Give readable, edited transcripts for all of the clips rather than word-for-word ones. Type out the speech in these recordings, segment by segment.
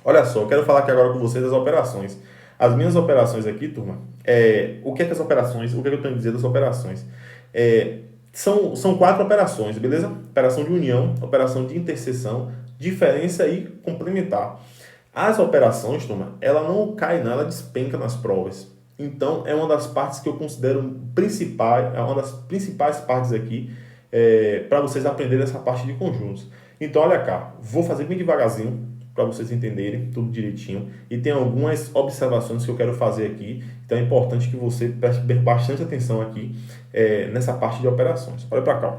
Olha só, eu quero falar aqui agora com vocês das operações. As minhas operações aqui, turma, o que é que as operações, o que é que eu tenho a dizer das operações? É, são quatro operações, beleza? Operação de união, operação de interseção, diferença e complementar. As operações, turma, ela não cai, não, ela despenca nas provas. Então, é uma das partes que eu considero principais, é uma das principais partes aqui para vocês aprenderem essa parte de conjuntos. Então, olha cá, vou fazer bem devagarzinho para vocês entenderem tudo direitinho. E tem algumas observações que eu quero fazer aqui. Então, é importante que você preste bastante atenção aqui nessa parte de operações. Olha para cá.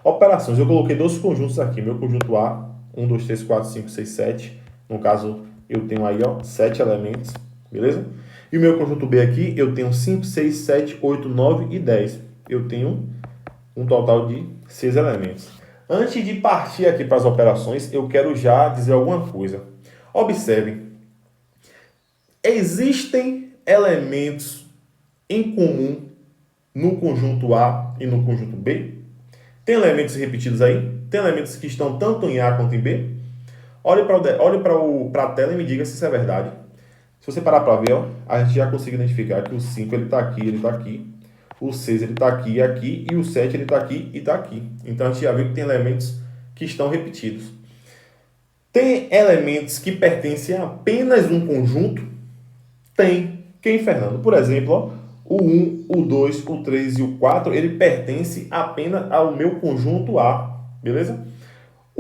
Operações, eu coloquei dois conjuntos aqui. Meu conjunto A, 1, 2, 3, 4, 5, 6, 7. No caso, eu tenho aí, ó, 7 elementos, beleza? E o meu conjunto B aqui, eu tenho 5, 6, 7, 8, 9 e 10. Eu tenho um total de 6 elementos. Antes de partir aqui para as operações, eu quero já dizer alguma coisa. Observem, existem elementos em comum no conjunto A e no conjunto B? Tem elementos repetidos aí? Tem elementos que estão tanto em A quanto em B? Olhe para a tela e me diga se isso é verdade. Se você parar para ver, ó, a gente já consegue identificar que o 5 ele está aqui, ele está aqui. O 6 ele está aqui e aqui. E o 7 ele está aqui e está aqui. Então a gente já viu que tem elementos que estão repetidos. Tem elementos que pertencem a apenas um conjunto? Tem. Quem, Fernando? Por exemplo, ó, o 1, o 2, o 3 e o 4, ele pertence apenas ao meu conjunto A. Beleza?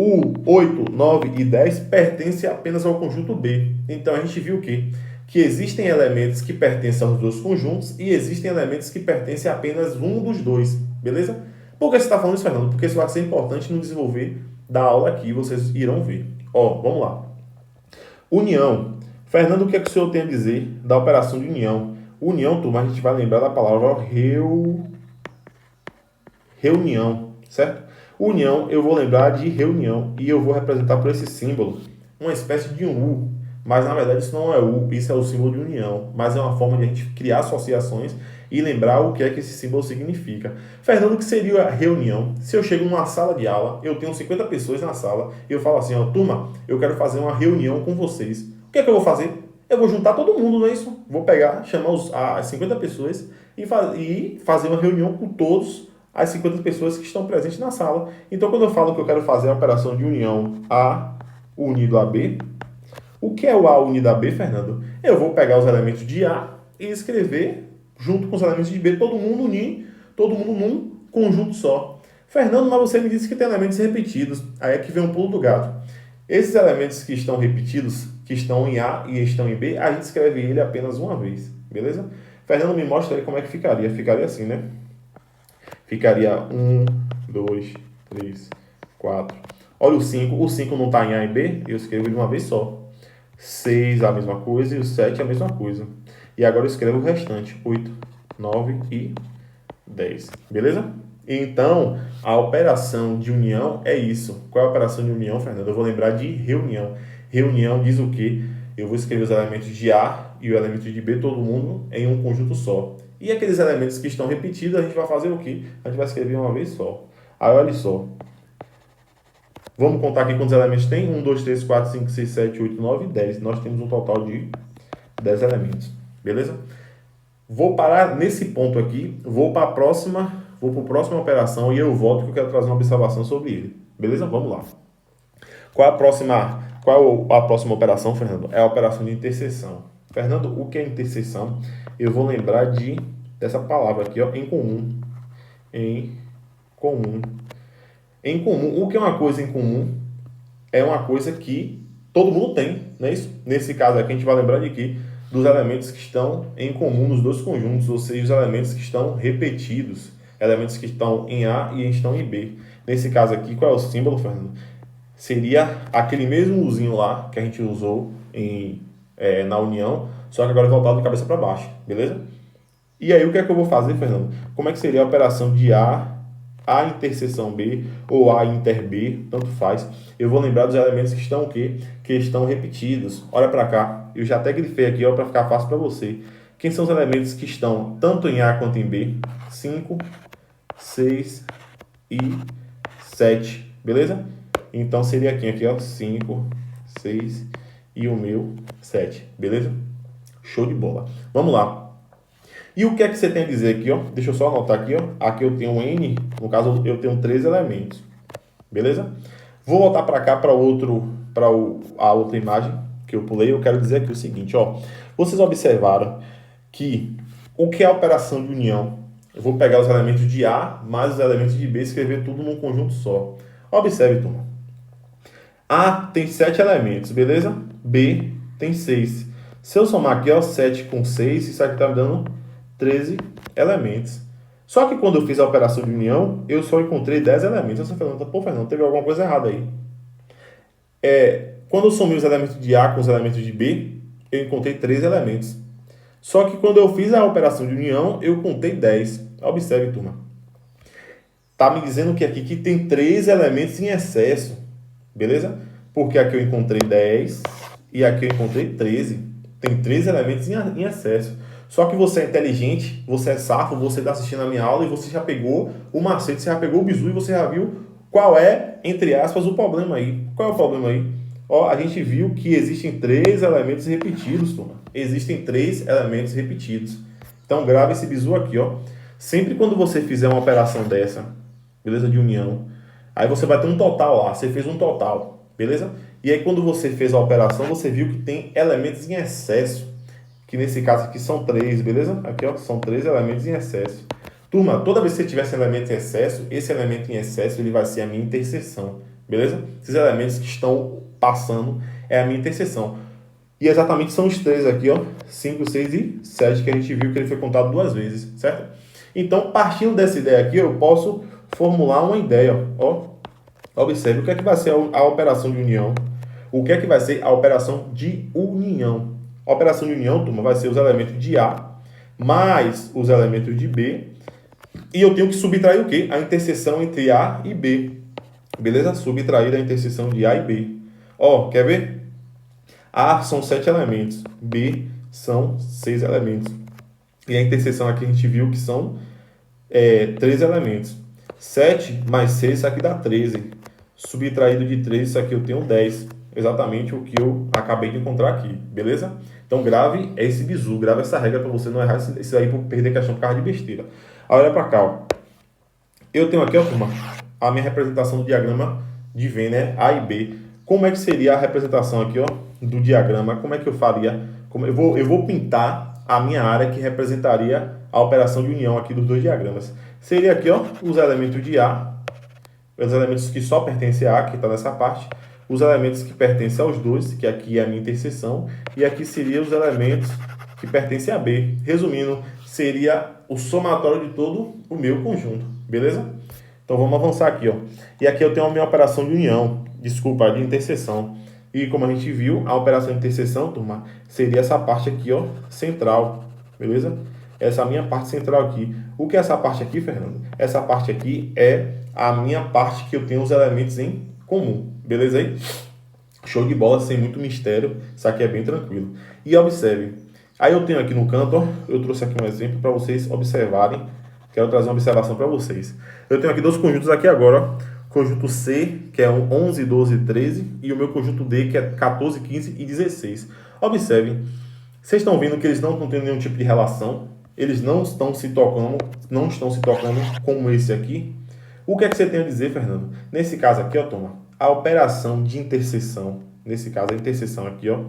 O 8, 9 e 10 pertencem apenas ao conjunto B. Então a gente viu que existem elementos que pertencem aos dois conjuntos e existem elementos que pertencem a apenas um dos dois. Beleza? Por que você está falando isso, Fernando? Porque isso vai ser importante no desenvolver da aula aqui, vocês irão ver. Ó, vamos lá. União. Fernando, o que é que o senhor tem a dizer da operação de união? União, turma, a gente vai lembrar da palavra reunião, certo? União, eu vou lembrar de reunião e eu vou representar por esse símbolo uma espécie de um U, mas na verdade isso não é U, isso é o símbolo de união, mas é uma forma de a gente criar associações e lembrar o que é que esse símbolo significa. Fernando, o que seria a reunião? Se eu chego numa sala de aula, eu tenho 50 pessoas na sala e eu falo assim, ó, turma, eu quero fazer uma reunião com vocês. O que é que eu vou fazer? Eu vou juntar todo mundo, não é isso? Vou pegar, chamar as 50 pessoas e fazer uma reunião com todos as 50 pessoas que estão presentes na sala. Então, quando eu falo que eu quero fazer a operação de união A unido a B, o que é o A unido a B, Fernando? Eu vou pegar os elementos de A e escrever junto com os elementos de B, todo mundo unir, todo mundo num conjunto só. Fernando, mas você me disse que tem elementos repetidos. Aí é que vem um pulo do gato. Esses elementos que estão repetidos, que estão em A e estão em B, a gente escreve ele apenas uma vez, beleza? Fernando, me mostra aí como é que ficaria. Ficaria assim, né? Ficaria 1, 2, 3, 4. Olha o 5. O 5 não está em A e B, eu escrevo de uma vez só. 6 a mesma coisa e o 7 a mesma coisa. E agora eu escrevo o restante. 8, 9 e 10. Beleza? Então, a operação de união é isso. Qual é a operação de união, Fernando? Eu vou lembrar de reunião. Reunião diz o quê? Eu vou escrever os elementos de A e o elemento de B, todo mundo em um conjunto só. E aqueles elementos que estão repetidos, a gente vai fazer o quê? A gente vai escrever uma vez só. Aí, olha só. Vamos contar aqui quantos elementos tem? 1, 2, 3, 4, 5, 6, 7, 8, 9 e 10. Nós temos um total de 10 elementos. Beleza? Vou parar nesse ponto aqui. Vou para a próxima operação e eu volto que eu quero trazer uma observação sobre ele. Beleza? Vamos lá. Qual é a próxima operação, Fernando? É a operação de interseção. Fernando, o que é interseção? Eu vou lembrar dessa palavra aqui, ó, em comum. Em comum. Em comum. O que é uma coisa em comum? É uma coisa que todo mundo tem, não é isso? Nesse caso aqui, a gente vai lembrar de quê? Dos elementos que estão em comum nos dois conjuntos, ou seja, os elementos que estão repetidos, elementos que estão em A e estão em B. Nesse caso aqui, qual é o símbolo, Fernando? Seria aquele mesmo Uzinho lá que a gente usou na união, só que agora voltado de cabeça para baixo, beleza? E aí o que é que eu vou fazer, Fernando? Como é que seria a operação de A interseção B ou A inter B, tanto faz. Eu vou lembrar dos elementos que estão o quê? Que estão repetidos. Olha para cá, eu já até grifei aqui para ficar fácil para você. Quem são os elementos que estão tanto em A quanto em B? 5, 6 e 7, beleza? Então seria aqui, ó, 5, 6 e o meu 7, beleza? Show de bola. Vamos lá. E o que é que você tem a dizer aqui, ó? Deixa eu só anotar aqui, ó. Aqui eu tenho N, no caso eu tenho 3 elementos, beleza? Vou voltar para cá para a outra imagem que eu pulei. Eu quero dizer aqui o seguinte, ó. Vocês observaram que o que é a operação de união? Eu vou pegar os elementos de A mais os elementos de B e escrever tudo num conjunto só. Observe, turma. A tem 7 elementos, beleza? B tem 6. Se eu somar aqui, ó, 7 com 6, isso aqui está me dando 13 elementos. Só que quando eu fiz a operação de união, eu só encontrei 10 elementos. Você falando, pô, Fernando, teve alguma coisa errada aí. Quando eu somei os elementos de A com os elementos de B, eu encontrei 3 elementos. Só que quando eu fiz a operação de união, eu contei 10. Observe, turma. Tá me dizendo que aqui que tem 3 elementos em excesso. Beleza? Porque aqui eu encontrei 10 e aqui eu encontrei 13. Tem 3 elementos em excesso. Só que você é inteligente, você é safo, você está assistindo a minha aula e você já pegou o macete, você já pegou o bizu e você já viu qual é, entre aspas, o problema aí. Qual é o problema aí? Ó, a gente viu que existem 3 elementos repetidos, turma. Existem 3 elementos repetidos. Então, grave esse bizu aqui, ó. Sempre quando você fizer uma operação dessa, beleza, de união, aí você vai ter um total lá. Você fez um total, beleza? E aí, quando você fez a operação, você viu que tem elementos em excesso. Que nesse caso aqui são 3, beleza? Aqui, ó, são 3 elementos em excesso. Turma, toda vez que você tiver esse elemento em excesso, esse elemento em excesso ele vai ser a minha interseção, beleza? Esses elementos que estão passando é a minha interseção. E exatamente são os 3 aqui, ó, 5, 6 e 7, que a gente viu que ele foi contado 2 vezes, certo? Então, partindo dessa ideia aqui, eu posso formular uma ideia, ó. Observe o que é que vai ser a operação de união. O que é que vai ser a operação de união? A operação de união, turma, vai ser os elementos de A mais os elementos de B. E eu tenho que subtrair o quê? A interseção entre A e B. Beleza? Subtrair a interseção de A e B. Ó, quer ver? A são 7 elementos. B são 6 elementos. E a interseção aqui a gente viu que são 3 elementos. 7 mais 6, isso aqui dá 13. Subtraído de 3, isso aqui eu tenho 10. Exatamente o que eu acabei de encontrar aqui, beleza? Então grave esse bizu, grave essa regra para você não errar isso aí por perder questão por causa de besteira. Aí olha para cá, ó. Eu tenho aqui, ó, turma, a minha representação do diagrama de Venn, né? A e B. Como é que seria a representação aqui, ó, do diagrama? Como é que eu faria? Eu vou pintar a minha área que representaria a operação de união aqui dos dois diagramas. Seria aqui, ó, os elementos de A, os elementos que só pertencem a A, que está nessa parte, os elementos que pertencem aos dois, que aqui é a minha interseção, e aqui seria os elementos que pertencem a B. Resumindo, seria o somatório de todo o meu conjunto, beleza? Então vamos avançar aqui, ó. E aqui eu tenho a minha operação de união, desculpa, de interseção. E como a gente viu, a operação de interseção, turma, seria essa parte aqui, ó, central, beleza? Essa minha parte central aqui. O que é essa parte aqui, Fernando? Essa parte aqui é a minha parte que eu tenho os elementos em comum. Beleza aí? Show de bola, sem muito mistério. Isso aqui é bem tranquilo. E observe. Aí eu tenho aqui no canto, ó, eu trouxe aqui um exemplo para vocês observarem. Quero trazer uma observação para vocês. Eu tenho aqui 2 conjuntos aqui agora, ó. Conjunto C, que é 11, 12, 13. E o meu conjunto D, que é 14, 15 e 16. Observem. Vocês estão vendo que eles não estão tendo nenhum tipo de relação. Eles não estão se tocando como esse aqui. O que é que você tem a dizer, Fernando? Nesse caso aqui, ó, toma. A operação de interseção, nesse caso a interseção aqui, ó,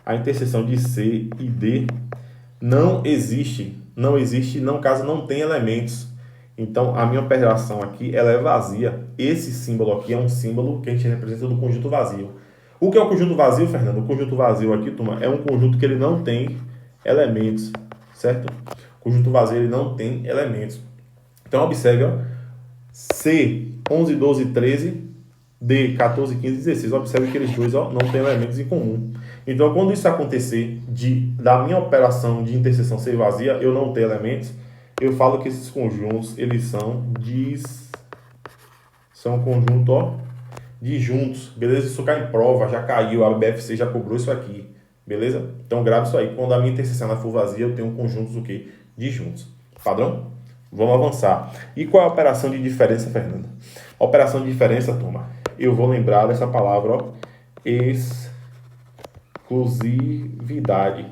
a interseção de C e D não existe, no caso não tem elementos. Então a minha operação aqui ela é vazia. Esse símbolo aqui é um símbolo que a gente representa do conjunto vazio. O que é o conjunto vazio, Fernando? O conjunto vazio aqui, turma, é um conjunto que ele não tem elementos, certo? O conjunto vazio ele não tem elementos. Então observe, ó, C 11, 12, 13, D, 14, 15 e 16. Observe que eles dois, ó, não têm elementos em comum. Então, quando isso acontecer da minha operação de interseção ser vazia, eu não ter elementos, eu falo que esses conjuntos, eles são um conjunto, ó, disjuntos. Beleza? Isso cai em prova, já caiu, a BFC já cobrou isso aqui. Beleza? Então, grave isso aí. Quando a minha interseção ela for vazia, eu tenho conjuntos o quê? Disjuntos. Padrão? Vamos avançar. E qual é a operação de diferença, Fernando? A operação de diferença, turma, eu vou lembrar dessa palavra, ó, exclusão. exclusividade.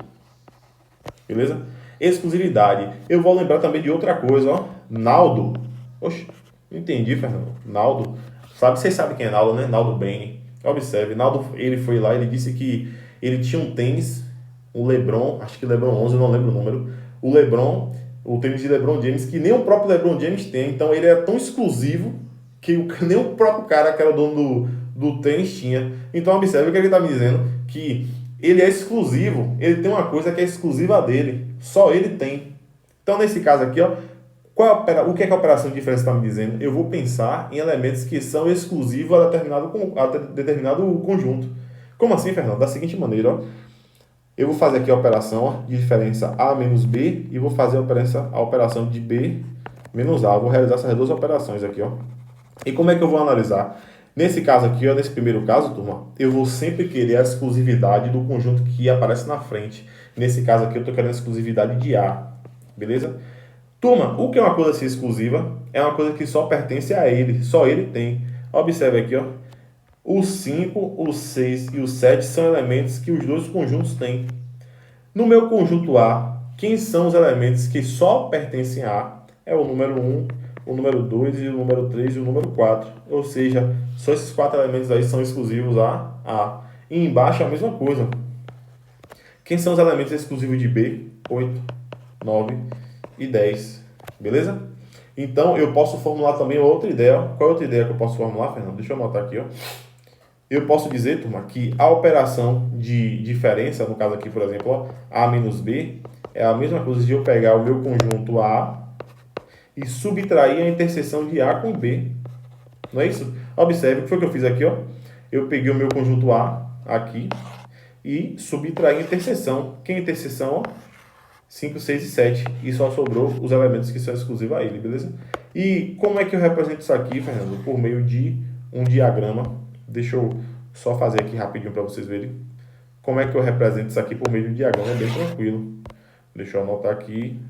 Beleza? Exclusividade. Eu vou lembrar também de outra coisa, ó. Naldo. Oxe, não entendi, Fernando. Naldo. Vocês sabem quem é Naldo, né? Naldo Bene. Observe, Naldo, ele foi lá, ele disse que ele tinha um tênis, o LeBron, acho que LeBron 11, eu não lembro o número. O LeBron, o tênis de LeBron James, que nem o próprio LeBron James tem. Então ele é tão exclusivo que nem o próprio cara que era o dono do tênis tinha. Então observe o que ele está me dizendo, que ele é exclusivo, ele tem uma coisa que é exclusiva dele, só ele tem. Então nesse caso aqui, ó, o que é que a operação de diferença está me dizendo? Eu vou pensar em elementos que são exclusivos a determinado conjunto. Como assim, Fernando? Da seguinte maneira, ó, eu vou fazer aqui a operação, ó, de diferença A menos B e vou fazer a operação de B menos A. Eu vou realizar essas duas operações aqui, ó. E como é que eu vou analisar? Nesse caso aqui, ó, nesse primeiro caso, turma, eu vou sempre querer a exclusividade do conjunto que aparece na frente. Nesse caso aqui, eu estou querendo a exclusividade de A. Beleza? Turma, o que é uma coisa assim exclusiva? É uma coisa que só pertence a ele. Só ele tem. Observe aqui, ó. O 5, o 6 e o 7 são elementos que os dois conjuntos têm. No meu conjunto A, quem são os elementos que só pertencem a A? É o número 1, o número 2 e o número 3 e o número 4. Ou seja, só esses 4 elementos aí são exclusivos a A. E embaixo é a mesma coisa. Quem são os elementos exclusivos de B? 8, 9 e 10. Beleza? Então, eu posso formular também outra ideia. Qual é a outra ideia que eu posso formular, Fernando? Deixa eu anotar aqui, ó. Eu posso dizer, turma, que a operação de diferença, no caso aqui, por exemplo, ó, A menos B, é a mesma coisa de eu pegar o meu conjunto A e subtrair a interseção de A com B. Não é isso? Observe o que foi que eu fiz aqui, ó. Eu peguei o meu conjunto A aqui e subtraí a interseção. Que é a interseção, ó? 5, 6 e 7. E só sobrou os elementos que são exclusivos a ele, beleza? E como é que eu represento isso aqui, Fernando? Por meio de um diagrama. Deixa eu só fazer aqui rapidinho para vocês verem. Como é que eu represento isso aqui por meio de um diagrama? É bem tranquilo. Deixa eu anotar aqui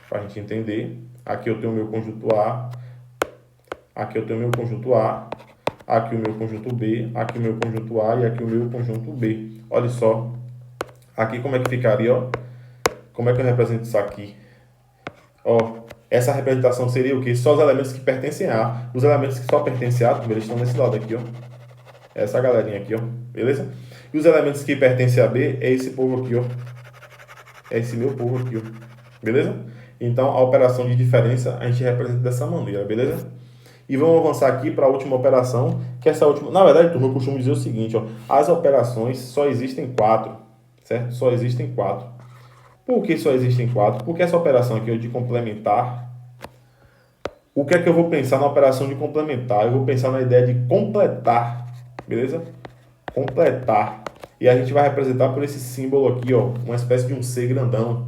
para a gente entender. Aqui eu tenho o meu conjunto A. Aqui eu tenho o meu conjunto A. Aqui o meu conjunto B. Aqui o meu conjunto A. E aqui o meu conjunto B. Olha só. Aqui como é que ficaria, ó? Como é que eu represento isso aqui? Ó, essa representação seria o quê? Só os elementos que pertencem a A. Os elementos que só pertencem a A, eles estão nesse lado aqui, ó. Essa galerinha aqui, ó. Beleza? E os elementos que pertencem a B é esse povo aqui, ó. É esse meu povo aqui, ó. Beleza? Então, a operação de diferença a gente representa dessa maneira, beleza? E vamos avançar aqui para a última operação, que essa última... Na verdade, turma, eu costumo dizer o seguinte, ó. As operações só existem 4, certo? Só existem 4. Por que só existem 4? Porque essa operação aqui, ó, de complementar... O que é que eu vou pensar na operação de complementar? Eu vou pensar na ideia de completar, beleza? Completar. E a gente vai representar por esse símbolo aqui, ó, uma espécie de um C grandão.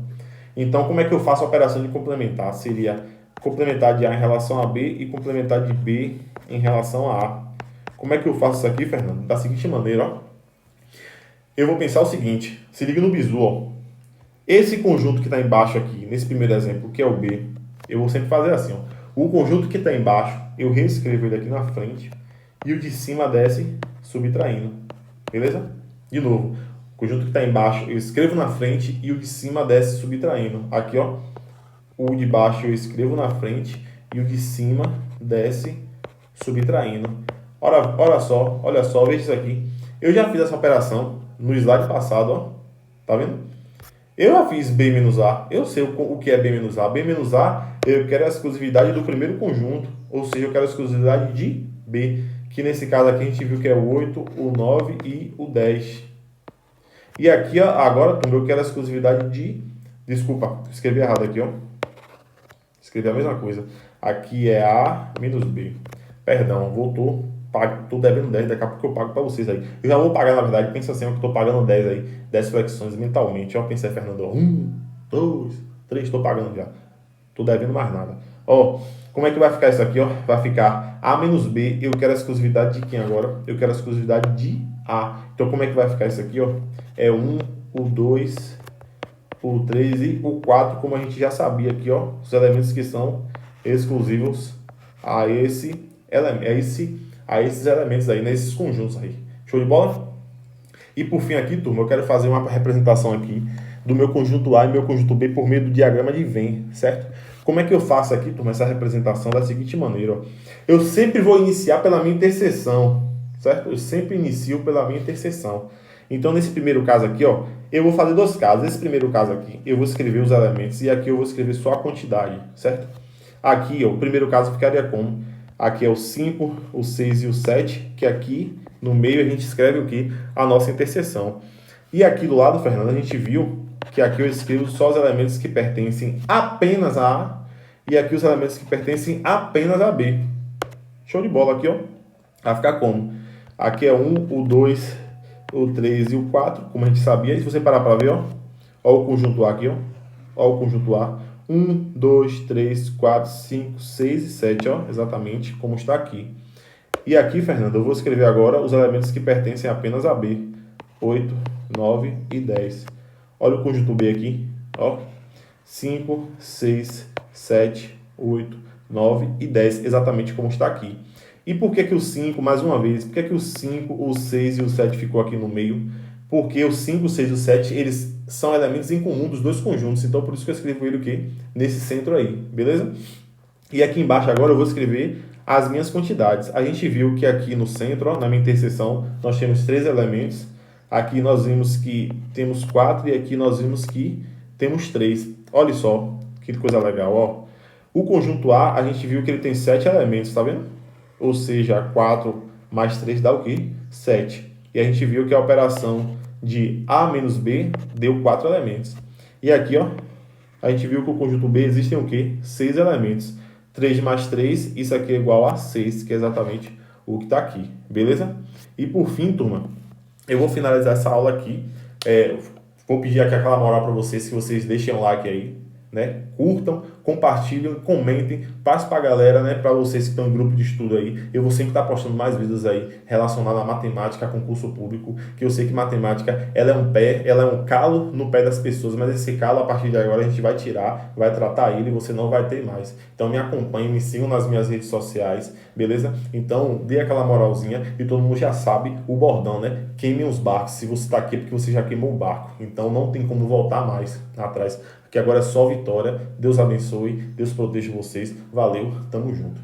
Então, como é que eu faço a operação de complementar? Seria complementar de A em relação a B e complementar de B em relação a A. Como é que eu faço isso aqui, Fernando? Da seguinte maneira, ó. Eu vou pensar o seguinte, se liga no bizu, ó. Esse conjunto que está embaixo aqui, nesse primeiro exemplo, que é o B, eu vou sempre fazer assim, ó. O conjunto que está embaixo, eu reescrevo ele aqui na frente e o de cima desce subtraindo. Beleza? De novo, o conjunto que está embaixo eu escrevo na frente e o de cima desce subtraindo. Aqui, ó, o de baixo eu escrevo na frente e o de cima desce subtraindo. Olha só, veja isso aqui. Eu já fiz essa operação no slide passado, ó. Tá vendo? Eu já fiz B menos A, eu sei o que é B menos A. B menos A, eu quero a exclusividade do primeiro conjunto, ou seja, eu quero a exclusividade de B, que nesse caso aqui a gente viu que é o 8, o 9 e o 10. E aqui, ó, agora, eu quero a exclusividade de... Desculpa, escrevi errado aqui, ó. Escrevi a mesma coisa. Aqui é A menos B. Perdão, voltou. Tô devendo 10, daqui a pouco eu pago pra vocês aí. Eu já vou pagar, na verdade, pensa assim, ó, que eu tô pagando 10 aí, 10 flexões mentalmente. Ó, pensei, Fernando, 1, 2, 3, tô pagando já. Tô devendo mais nada. Ó, como é que vai ficar isso aqui, ó? Vai ficar A menos B, eu quero a exclusividade de quem agora? Eu quero a exclusividade de A. Então, como é que vai ficar isso aqui, ó? É 1, o 2, o 3 e o 4, como a gente já sabia aqui, ó. Os elementos que são exclusivos a esse elemento, a esses elementos aí, nesses conjuntos aí. Show de bola? E por fim aqui, turma, eu quero fazer uma representação aqui do meu conjunto A e meu conjunto B por meio do diagrama de Venn, certo? Como é que eu faço aqui, turma, essa representação da seguinte maneira, ó. Eu sempre vou iniciar pela minha interseção, certo? Eu sempre inicio pela minha interseção. Então, nesse primeiro caso aqui, ó, eu vou fazer dois casos. Nesse primeiro caso aqui, eu vou escrever os elementos e aqui eu vou escrever só a quantidade, certo? Aqui, ó, o primeiro caso ficaria como? Aqui é o 5, o 6 e o 7, que aqui no meio a gente escreve o que? A nossa interseção. E aqui do lado, Fernando, a gente viu que aqui eu escrevo só os elementos que pertencem apenas a A e aqui os elementos que pertencem apenas a B. Show de bola aqui, ó. Vai ficar como? Aqui é 1, o 2, o 3 e o 4, como a gente sabia. E se você parar para ver, ó, ó o conjunto A aqui, ó. Ó o conjunto A. 1, 2, 3, 4, 5, 6 e 7, ó. Exatamente como está aqui. E aqui, Fernando, eu vou escrever agora os elementos que pertencem apenas a B. 8, 9 e 10. Olha o conjunto B aqui, ó. 5, 6, 7, 8, 9 e 10, exatamente como está aqui. E por que que o 5, mais uma vez, por que que o 5, o 6 e o 7 ficou aqui no meio? Porque o 5, o 6 e o 7, eles são elementos em comum dos dois conjuntos, então por isso que eu escrevo ele o quê? Nesse centro aí, beleza? E aqui embaixo agora eu vou escrever as minhas quantidades. A gente viu que aqui no centro, ó, na minha interseção, nós temos 3 elementos. Aqui nós vimos que temos 4 e aqui nós vimos que temos 3. Olha só, que coisa legal, ó. O conjunto A, a gente viu que ele tem 7 elementos, tá vendo? Ou seja, 4 mais 3 dá o quê? 7. E a gente viu que a operação de A menos B deu 4 elementos. E aqui, ó, a gente viu que o conjunto B existem o quê? 6 elementos. 3 mais 3, isso aqui é igual a 6, que é exatamente o que está aqui, beleza? E por fim, turma, eu vou finalizar essa aula aqui. Vou pedir aqui aquela moral para vocês, que vocês deixem um like aí, né? Curtam, compartilhem, comentem, passem para a galera, né? Para vocês que estão em grupo de estudo aí. Eu vou sempre estar postando mais vídeos aí relacionados à matemática, a concurso público, que eu sei que matemática, ela é um calo no pé das pessoas, mas esse calo, a partir de agora, a gente vai tirar, vai tratar ele e você não vai ter mais. Então me acompanhem, me sigam nas minhas redes sociais, beleza? Então dê aquela moralzinha e todo mundo já sabe o bordão, né? Queimem os barcos. Se você está aqui é porque você já queimou o barco. Então não tem como voltar mais atrás, que agora é só vitória. Deus abençoe, Deus proteja vocês. Valeu, tamo junto.